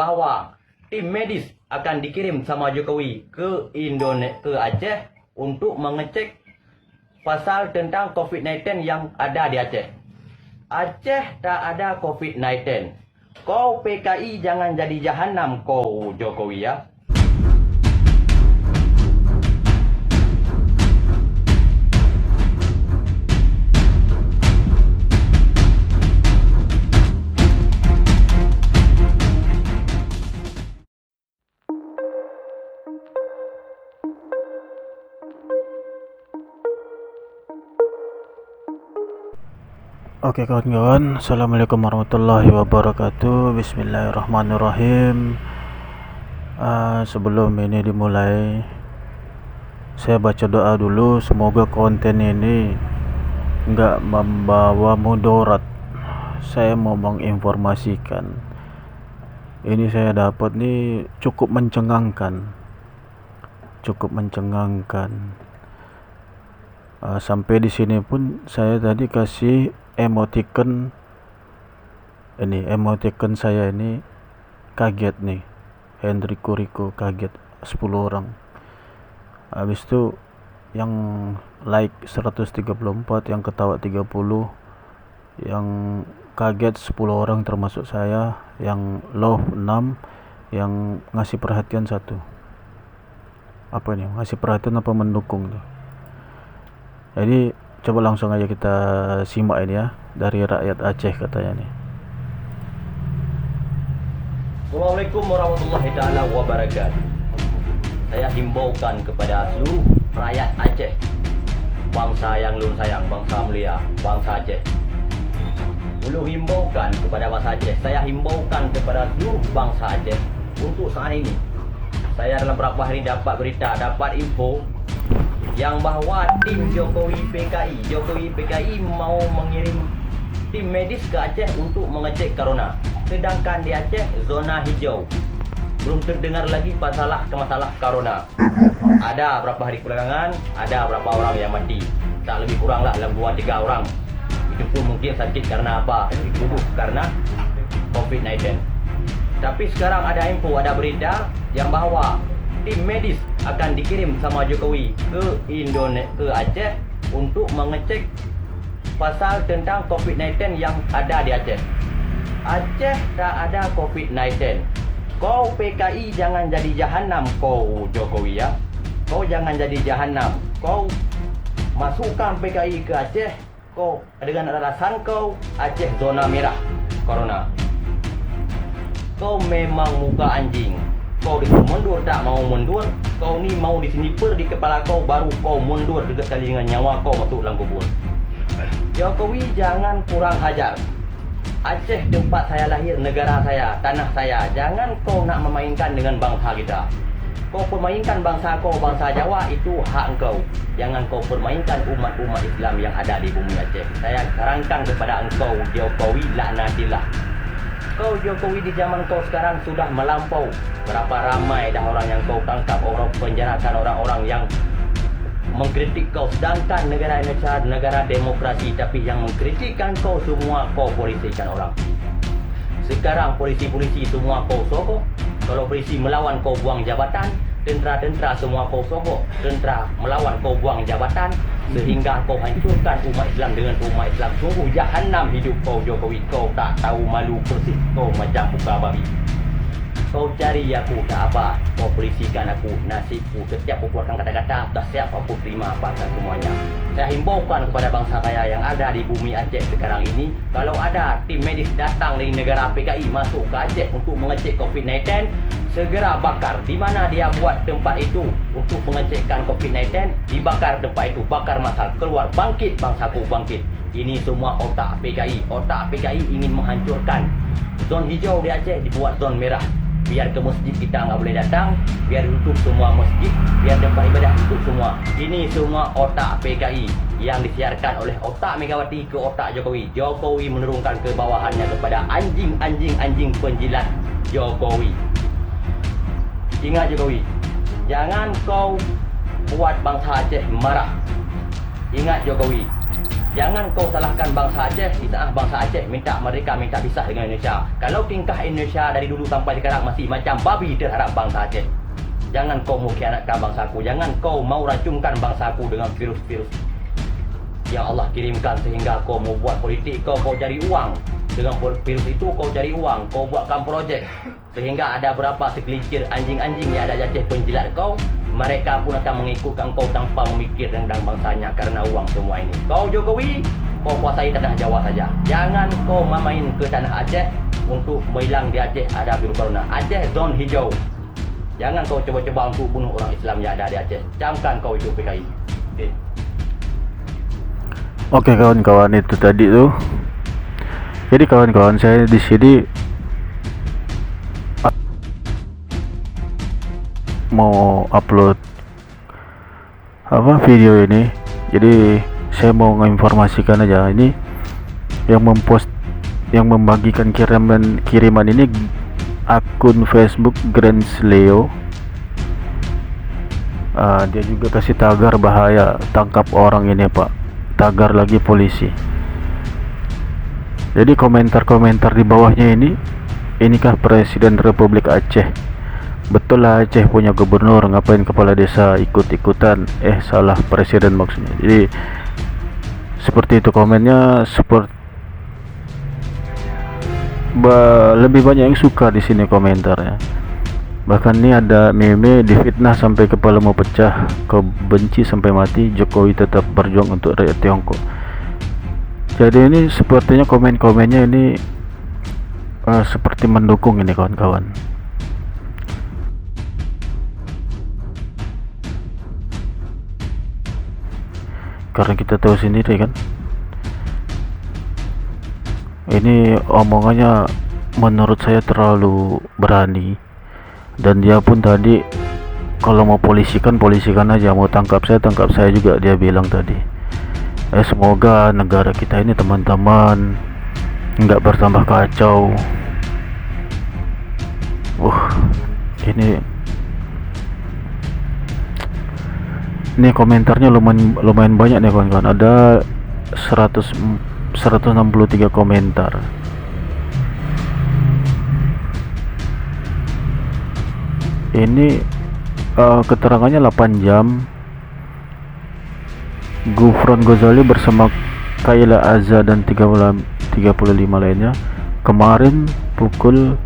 bahwa tim medis akan dikirim sama Jokowi ke Aceh untuk mengecek pasal tentang COVID-19 yang ada di Aceh. Aceh tak ada COVID-19. Kau PKI jangan jadi jahanam kau Jokowi ya. Oke kawan-kawan, Assalamualaikum warahmatullahi wabarakatuh. Bismillahirrahmanirrahim. Sebelum ini dimulai, saya baca doa dulu. Semoga konten ini nggak membawa mudarat. Saya mau menginformasikan, ini saya dapat nih cukup mencengangkan. Sampai di sini pun saya tadi kasih emoticon saya ini kaget nih. Hendriko Riko kaget 10 orang. Habis itu yang like 134, yang ketawa 30, yang kaget 10 orang termasuk saya, yang love 6, yang ngasih perhatian 1. Apa ini? Ngasih perhatian apa mendukung tuh? Jadi coba langsung aja kita simak ini ya, dari rakyat Aceh katanya nih. Assalamualaikum warahmatullahi taala wabarakatuh. Saya himbaukan kepada seluruh rakyat Aceh, bangsa yang lun sayang, bangsa mulia, bangsa Aceh. Belum himbaukan kepada bangsa Aceh, saya himbaukan kepada seluruh bangsa Aceh untuk saat ini. Saya dalam beberapa hari dapat berita, dapat info yang bahwa tim Jokowi PKI mau mengirim tim medis ke Aceh untuk mengecek corona. Sedangkan di Aceh zona hijau, belum terdengar lagi masalah corona. Ada berapa hari belakangan, ada berapa orang yang mati, tak lebih kurang lah dalam 2-3 orang. Itu pun mungkin sakit karena apa? Dituduh karena COVID-19. Tapi sekarang ada info, ada berita yang bahwa tim medis akan dikirim sama Jokowi ke Aceh untuk mengecek pasal tentang COVID-19 yang ada di Aceh. Aceh tak ada COVID-19. Kau PKI jangan jadi jahanam kau Jokowi ya. Kau jangan jadi jahanam. Kau masukkan PKI ke Aceh, kau dengan alasan kau Aceh zona merah corona. Kau memang muka anjing. Kau disuruh mundur tak mau mundur. Kau ni mau disniper di kepala kau, baru kau mundur dekat sekali dengan nyawa kau masuk dalam kubur. Jokowi jangan kurang ajar. Aceh tempat saya lahir, negara saya, tanah saya. Jangan kau nak memainkan dengan bangsa kita. Kau permainkan bangsa kau, bangsa Jawa, itu hak engkau. Jangan kau permainkan umat-umat Islam yang ada di bumi Aceh. Saya sarankan kepada engkau Jokowi, laknatillah. Kau Jokowi di zaman kau sekarang sudah melampau. Berapa ramai dah orang yang kau tangkap, orang penjarakan orang-orang yang mengkritik kau. Sedangkan negara Indonesia negara demokrasi, tapi yang mengkritikkan kau semua kau polisikan orang. Sekarang polisi-polisi semua kau sokong. Kalau polisi melawan kau buang jabatan, tentera-tentera semua kau sokong. Tentera melawan kau buang jabatan, sehingga kau hancurkan umat Islam dengan umat Islam. Sungguh jahanam hidup kau Jokowi. Kau tak tahu malu persis, kau macam buka babi. Kau cari aku tak apa, kau polisikan aku, nasibku. Setiap aku keluarkan kata-kata, dah siap aku terima apa semuanya. Saya himbaukan kepada bangsa saya yang ada di bumi Aceh sekarang ini, kalau ada tim medis datang dari negara PKI masuk ke Aceh untuk mengecek COVID-19, segera bakar. Di mana dia buat tempat itu untuk mengecekkan COVID-19, dibakar tempat itu, bakar masal, keluar, bangkit bangsaku, bangkit. Ini semua otak PKI. Otak PKI ingin menghancurkan. Zon hijau di Aceh dibuat zon merah. Biar ke masjid kita nggak boleh datang, biar tutup semua masjid, biar tempat ibadah tutup semua. Ini semua otak PKI yang disiarkan oleh otak Megawati ke otak Jokowi. Jokowi menurunkan ke bawahannya kepada anjing penjilat Jokowi. Ingat Jokowi, jangan kau buat bangsa Aceh marah. Ingat Jokowi, Jangan kau salahkan bangsa Aceh. Bangsa Aceh minta mereka minta pisah dengan Indonesia. Kalau tingkah Indonesia dari dulu sampai sekarang masih macam babi terhadap bangsa Aceh. Jangan kau mau khianatkan bangsaku. Jangan kau mau racunkan bangsaku dengan virus-virus yang Allah kirimkan sehingga kau mau buat politik, kau cari uang. Dengan virus itu kau cari uang, kau buatkan projek sehingga ada berapa segelintir anjing-anjing yang ada di Aceh penjilat kau, mereka pun akan mengikutkan kau tanpa memikir tentang bangsanya karena uang semua ini. Kau Jokowi, kau kuasai tanah Jawa saja. Jangan kau main ke tanah Aceh untuk menghilang di Aceh ada virus corona. Aceh zon hijau. Jangan kau coba-coba untuk bunuh orang Islam yang ada di Aceh. Camkan kau itu PKI. Okay. Oke kawan-kawan, itu tadi tuh. Jadi kawan-kawan, saya di sini mau upload video ini. Jadi saya mau menginformasikan aja, ini yang membagikan kiriman ini akun Facebook Grants Leo. Dia juga kasih tagar bahaya, tangkap orang ini Pak, tagar lagi polisi. Jadi komentar-komentar di bawahnya inikah Presiden Republik Aceh? Betul lah, Aceh punya gubernur, ngapain kepala desa ikut-ikutan? Salah, presiden maksudnya. Jadi seperti itu komennya. Lebih banyak yang suka di sini komentarnya. Bahkan ini ada meme, difitnah sampai kepala mau pecah, kau benci sampai mati, Jokowi tetap berjuang untuk rakyat Tiongkok. Jadi ini sepertinya komen-komennya ini seperti mendukung ini kawan-kawan. Karena kita tahu sendiri kan, ini omongannya menurut saya terlalu berani. Dan dia pun tadi kalau mau polisikan aja, mau tangkap saya juga, dia bilang tadi. Semoga negara kita ini teman-teman nggak bertambah kacau. Ini komentarnya lumayan banyak nih kawan-kawan. Ada 163 komentar. Ini keterangannya 8 jam. Gufron Ghazali bersama Kayla Azza dan 35 lainnya kemarin pukul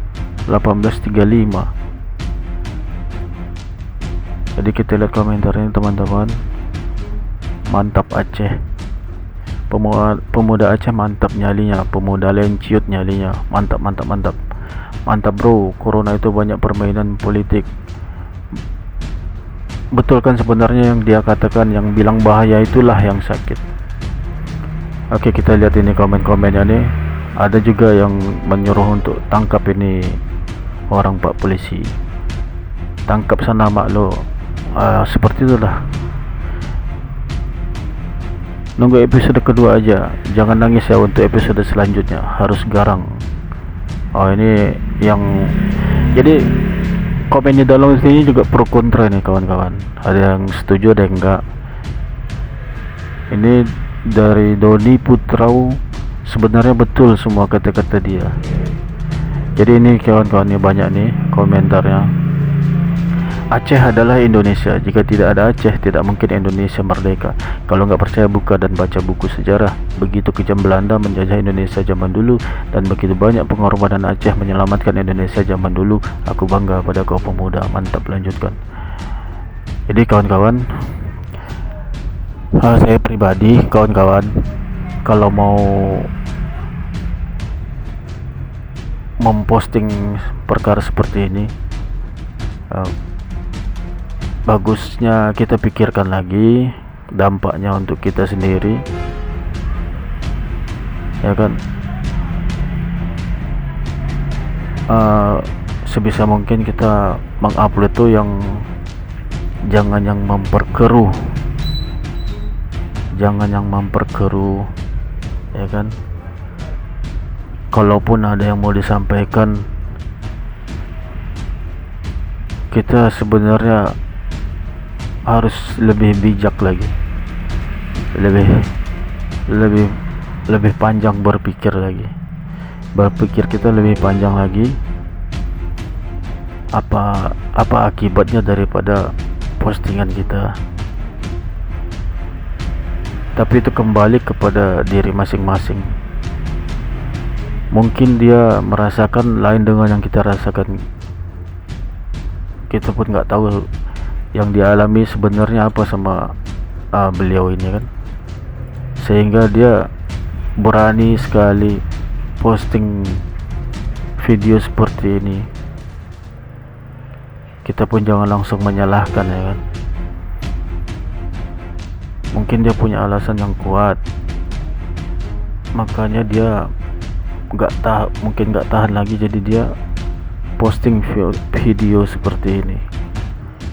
18.35. Jadi kita lihat komentarnya teman-teman. Mantap Aceh, pemuda Aceh mantap nyalinya, pemuda lain ciut nyalinya, mantap bro. Corona itu banyak permainan politik. Betul kan sebenarnya yang dia katakan, yang bilang bahaya itulah yang sakit. Oke, kita lihat ini komen-komennya nih. Ada juga yang menyuruh untuk tangkap ini orang Pak polisi, tangkap sana mak lo. Seperti itulah. Nunggu episode kedua aja, jangan nangis ya untuk episode selanjutnya, harus garang. Ini yang jadi komen di dalam sini juga pro kontra nih kawan-kawan. Ada yang setuju, ada yang enggak. Ini dari Doni Putrau, sebenarnya betul semua kata-kata dia. Jadi ini kawan-kawan, ini banyak nih komentarnya. Aceh adalah Indonesia. Jika tidak ada Aceh, tidak mungkin Indonesia merdeka. Kalau nggak percaya, buka dan baca buku sejarah. Begitu kejam Belanda menjajah Indonesia zaman dulu, dan begitu banyak pengorbanan Aceh menyelamatkan Indonesia zaman dulu. Aku bangga pada kau pemuda. Mantap, lanjutkan. Jadi kawan-kawan, saya pribadi kawan-kawan, kalau mau memposting perkara seperti ini, bagusnya kita pikirkan lagi dampaknya untuk kita sendiri, ya kan. Sebisa mungkin kita mengupload tuh yang jangan yang memperkeruh, ya kan. Kalaupun ada yang mau disampaikan, kita sebenarnya harus lebih bijak lagi, lebih lebih lebih panjang berpikir kita lebih panjang lagi, apa akibatnya daripada postingan kita. Tapi itu kembali kepada diri masing-masing. Mungkin dia merasakan lain dengan yang kita rasakan. Kita pun nggak tahu yang dialami sebenarnya apa sama beliau ini kan, sehingga dia berani sekali posting video seperti ini. Kita pun jangan langsung menyalahkan, ya kan. Mungkin dia punya alasan yang kuat, makanya dia mungkin nggak tahan lagi, jadi dia posting video seperti ini.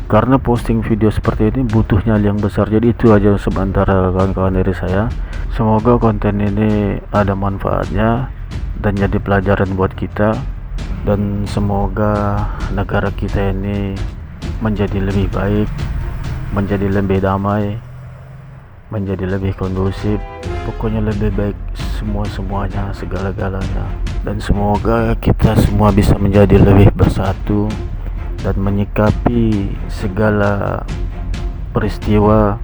Karena posting video seperti ini butuh nyali yang besar. Jadi itu aja sementara kawan-kawan dari saya. Semoga konten ini ada manfaatnya dan jadi pelajaran buat kita, dan semoga negara kita ini menjadi lebih baik, menjadi lebih damai, menjadi lebih kondusif, pokoknya lebih baik semuanya, segala-galanya. Dan semoga kita semua bisa menjadi lebih bersatu dan menyikapi segala peristiwa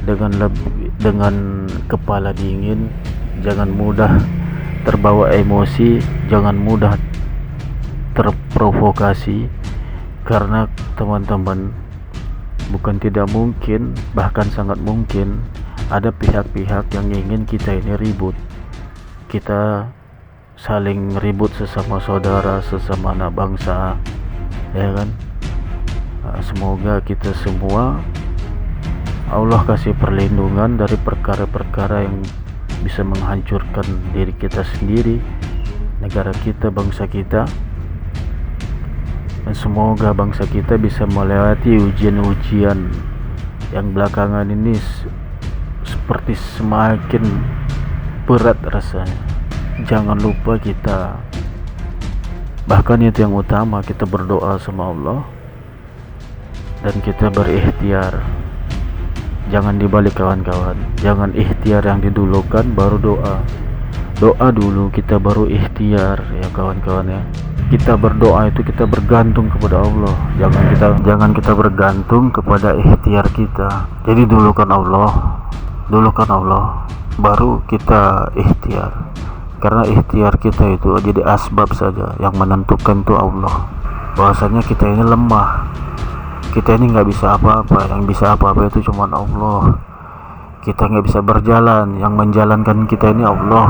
dengan kepala dingin. Jangan mudah terbawa emosi, jangan mudah terprovokasi, karena teman-teman, bukan tidak mungkin, bahkan sangat mungkin ada pihak-pihak yang ingin kita ini ribut. Kita saling ribut sesama saudara, sesama anak bangsa, ya kan. Semoga kita semua Allah kasih perlindungan dari perkara-perkara yang bisa menghancurkan diri kita sendiri, negara kita, bangsa kita. Dan semoga bangsa kita bisa melewati ujian-ujian yang belakangan ini seperti semakin berat rasanya. Jangan lupa kita, bahkan itu yang utama, kita berdoa sama Allah dan kita berikhtiar. Jangan dibalik kawan-kawan, jangan ikhtiar yang didulukan baru doa dulu, kita baru ikhtiar, ya kawan-kawan ya. Kita berdoa itu kita bergantung kepada Allah, jangan kita bergantung kepada ikhtiar kita. Jadi dulukan Allah, baru kita ikhtiar. Karena ikhtiar kita itu jadi asbab saja, yang menentukan itu Allah. Bahwasanya kita ini lemah, kita ini nggak bisa apa-apa, yang bisa apa-apa itu cuma Allah. Kita nggak bisa berjalan, yang menjalankan kita ini Allah.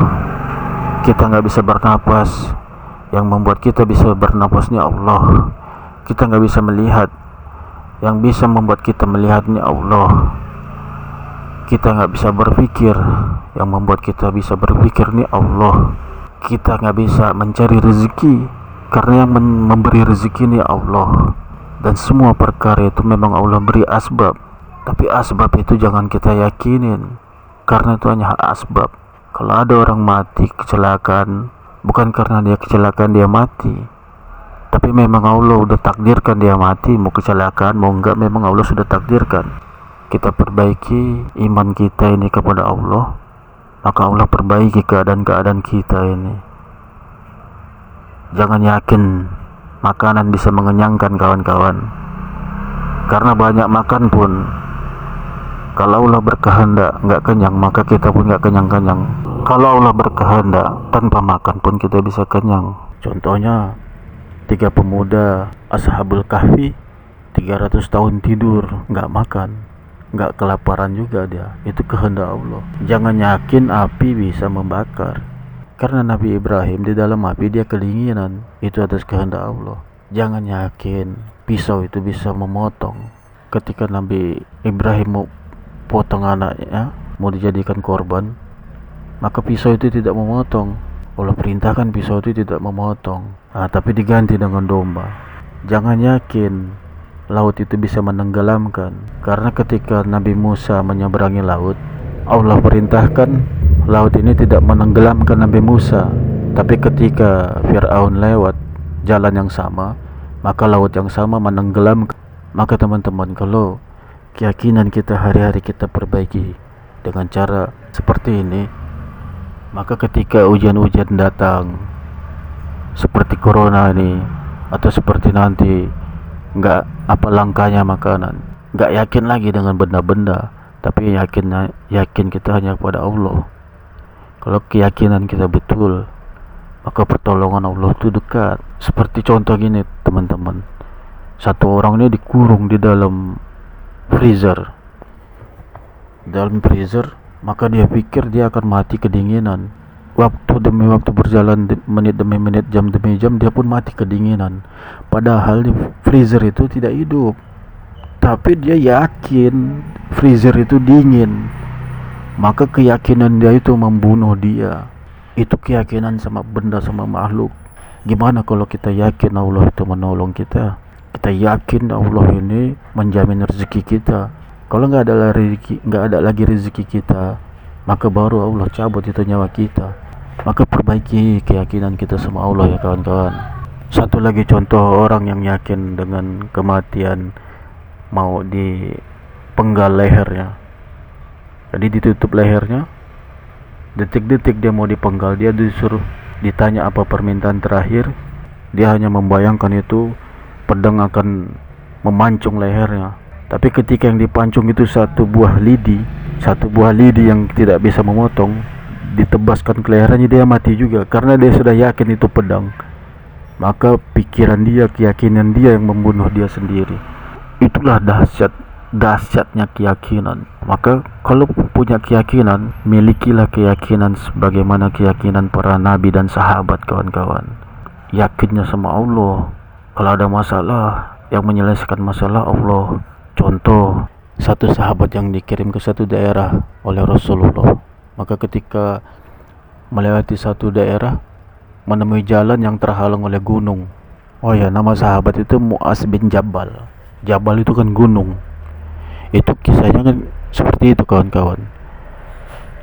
Kita nggak bisa bernapas, yang membuat kita bisa bernapasnya Allah. Kita nggak bisa melihat, yang bisa membuat kita melihatnya Allah. Kita nggak bisa berpikir, yang membuat kita bisa berpikir nih Allah. Kita nggak bisa mencari rezeki, karena yang memberi rezeki nih Allah. Dan semua perkara itu memang Allah beri asbab, tapi asbab itu jangan kita yakinin, karena itu hanya asbab. Kalau ada orang mati kecelakaan, bukan karena dia kecelakaan dia mati, tapi memang Allah udah takdirkan dia mati. Mau kecelakaan mau enggak, memang Allah sudah takdirkan. Kita perbaiki iman kita ini kepada Allah, maka Allah perbaiki keadaan-keadaan kita ini. Jangan yakin makanan bisa mengenyangkan kawan-kawan, karena banyak makan pun kalau Allah berkehendak nggak kenyang, maka kita pun nggak kenyang-kenyang. Kalau Allah berkehendak tanpa makan pun kita bisa kenyang. Contohnya 3 pemuda Ashabul Kahfi 300 tahun tidur nggak makan, nggak kelaparan juga dia. Itu kehendak Allah. Jangan yakin api bisa membakar, karena Nabi Ibrahim di dalam api dia kedinginan, itu atas kehendak Allah. Jangan yakin pisau itu bisa memotong. Ketika Nabi Ibrahim mau potong anaknya, mau dijadikan korban, maka pisau itu tidak memotong. Allah perintahkan pisau itu tidak memotong, tapi diganti dengan domba. Jangan yakin laut itu bisa menenggelamkan, karena ketika Nabi Musa menyeberangi laut, Allah perintahkan laut ini tidak menenggelamkan Nabi Musa. Tapi ketika Fir'aun lewat jalan yang sama, maka laut yang sama menenggelamkan. Maka teman-teman, kalau keyakinan kita hari-hari kita perbaiki dengan cara seperti ini, maka ketika ujian-ujian datang seperti corona ini, atau seperti nanti nggak apa langkahnya makanan, nggak yakin lagi dengan benda-benda, tapi yakin kita hanya kepada Allah. Kalau keyakinan kita betul, maka pertolongan Allah itu dekat. Seperti contoh gini teman-teman, satu orang ini dikurung di dalam freezer, maka dia pikir dia akan mati kedinginan. Waktu demi waktu berjalan, menit demi menit, jam demi jam, dia pun mati kedinginan. Padahal di freezer itu tidak hidup, tapi dia yakin freezer itu dingin. Maka keyakinan dia itu membunuh dia. Itu keyakinan sama benda, sama makhluk. Gimana kalau kita yakin Allah itu menolong kita? Kita yakin Allah ini menjamin rezeki kita. Kalau nggak ada lagi rezeki kita, maka baru Allah cabut itu nyawa kita. Maka perbaiki keyakinan kita sama Allah ya kawan-kawan. Satu lagi contoh orang yang yakin dengan kematian, mau dipenggal lehernya. Jadi ditutup lehernya, detik-detik dia mau dipenggal, dia disuruh ditanya apa permintaan terakhir. Dia hanya membayangkan itu pedang akan memancung lehernya. Tapi ketika yang dipancung itu satu buah lidi yang tidak bisa memotong, ditebaskan ke lehernya, dia mati juga karena dia sudah yakin itu pedang. Maka pikiran dia, keyakinan dia yang membunuh dia sendiri. Itulah dahsyatnya keyakinan. Maka kalau punya keyakinan, milikilah keyakinan sebagaimana keyakinan para nabi dan sahabat kawan-kawan. Yakinnya sama Allah. Kalau ada masalah, yang menyelesaikan masalah Allah. Contoh, satu sahabat yang dikirim ke satu daerah oleh Rasulullah, maka ketika melewati satu daerah, menemui jalan yang terhalang oleh gunung. Oh ya, nama sahabat itu Mu'az bin Jabal. Jabal itu kan gunung. Itu kisahnya kan seperti itu kawan-kawan.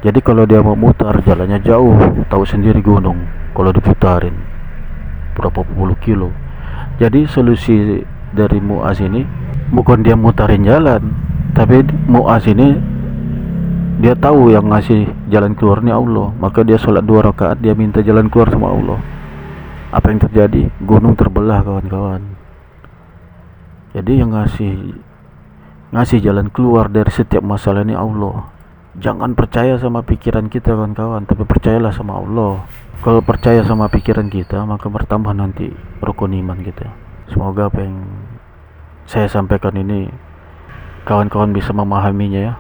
Jadi kalau dia mau mutar, jalannya jauh, tahu sendiri gunung. Kalau diputarin berapa puluh kilo. Jadi solusi dari Mu'az ini bukan dia mutarin jalan, tapi Mu'az ini dia tahu yang ngasih jalan keluarnya Allah. Maka dia sholat 2 rakaat, dia minta jalan keluar sama Allah. Apa yang terjadi? Gunung terbelah kawan-kawan. Jadi yang ngasih jalan keluar dari setiap masalah ini Allah. Jangan percaya sama pikiran kita kawan-kawan, tapi percayalah sama Allah. Kalau percaya sama pikiran kita, maka bertambah nanti rukun iman kita. Semoga apa yang saya sampaikan ini kawan-kawan bisa memahaminya ya.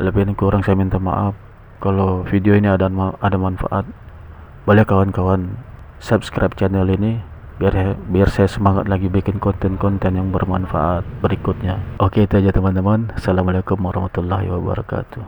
Lebih dan kurang saya minta maaf. Kalau video ini ada manfaat, boleh kawan-kawan subscribe channel ini biar saya semangat lagi bikin konten-konten yang bermanfaat berikutnya. Oke, itu aja teman-teman. Assalamualaikum warahmatullahi wabarakatuh.